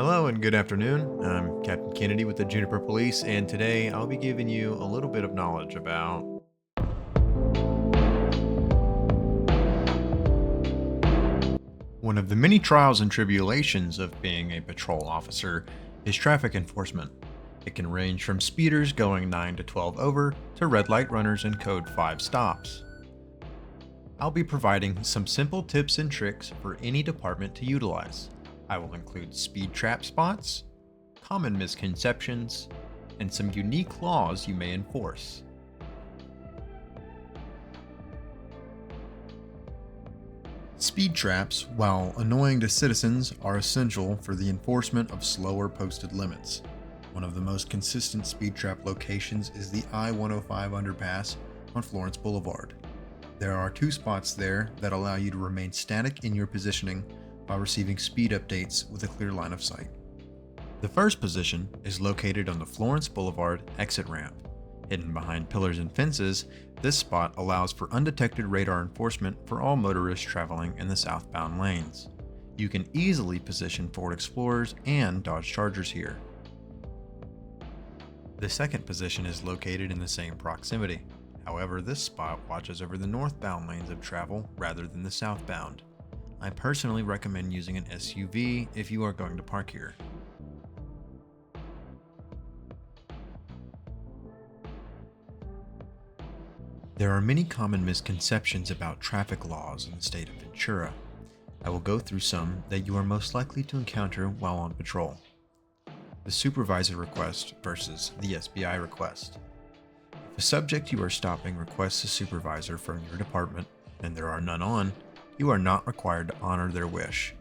Hello and good afternoon. I'm Captain Kennedy with the Juniper Police, and today I'll be giving you a little bit of knowledge about one of the many trials and tribulations of being a patrol officer is traffic enforcement. It can range from speeders going 9 to 12 over to red light runners and code 5 stops. I'll be providing some simple tips and tricks for any department to utilize. I will include speed trap spots, common misconceptions, and some unique laws you may enforce. Speed traps, while annoying to citizens, are essential for the enforcement of slower posted limits. One of the most consistent speed trap locations is the I-105 underpass on Florence Boulevard. There are 2 spots there that allow you to remain static in your positioning while receiving speed updates with a clear line of sight. The first position is located on the Florence Boulevard exit ramp. Hidden behind pillars and fences, this spot allows for undetected radar enforcement for all motorists traveling in the southbound lanes. You can easily position Ford Explorers and Dodge Chargers here. The second position is located in the same proximity. However, this spot watches over the northbound lanes of travel rather than the southbound. I personally recommend using an SUV if you are going to park here. There are many common misconceptions about traffic laws in the state of Ventura. I will go through some that you are most likely to encounter while on patrol. The supervisor request versus the SBI request. If a subject you are stopping requests a supervisor from your department and there are none on, you are not required to honor their wish.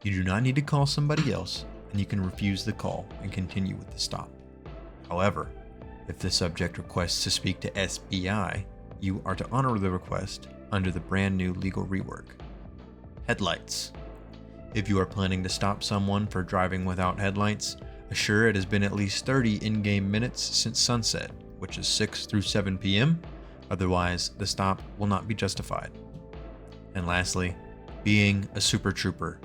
You do not need to call somebody else, and you can refuse the call and continue with the stop. However, if the subject requests to speak to SBI, you are to honor the request under the brand new legal rework. Headlights. If you are planning to stop someone for driving without headlights, assure it has been at least 30 in-game minutes since sunset, which is 6 through 7 p.m. Otherwise, the stop will not be justified. And lastly, being a super trooper.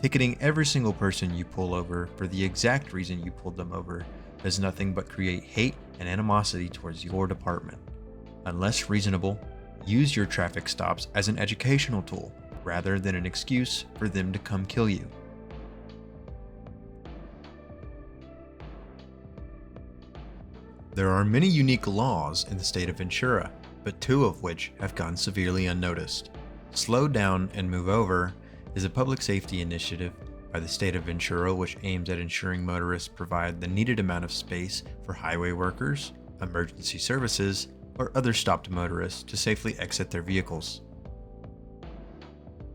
Ticketing every single person you pull over for the exact reason you pulled them over does nothing but create hate and animosity towards your department. Unless reasonable, use your traffic stops as an educational tool rather than an excuse for them to come kill you. There are many unique laws in the state of Ventura, but 2 of which have gone severely unnoticed. Slow Down and Move Over is a public safety initiative by the state of Ventura which aims at ensuring motorists provide the needed amount of space for highway workers, emergency services, or other stopped motorists to safely exit their vehicles.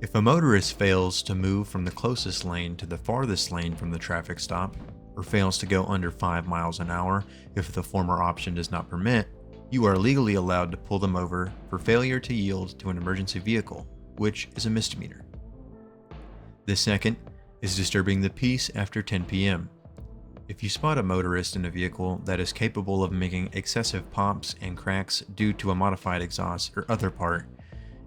If a motorist fails to move from the closest lane to the farthest lane from the traffic stop, or fails to go under 5 miles an hour if the former option does not permit, you are legally allowed to pull them over for failure to yield to an emergency vehicle, which is a misdemeanor. The second is disturbing the peace after 10 p.m. If you spot a motorist in a vehicle that is capable of making excessive pops and cracks due to a modified exhaust or other part,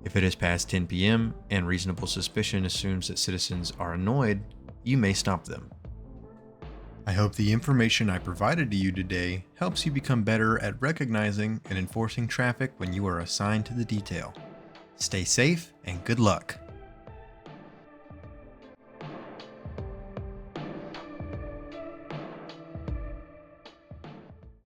if it is past 10 p.m. and reasonable suspicion assumes that citizens are annoyed, you may stop them. I hope the information I provided to you today helps you become better at recognizing and enforcing traffic when you are assigned to the detail. Stay safe and good luck.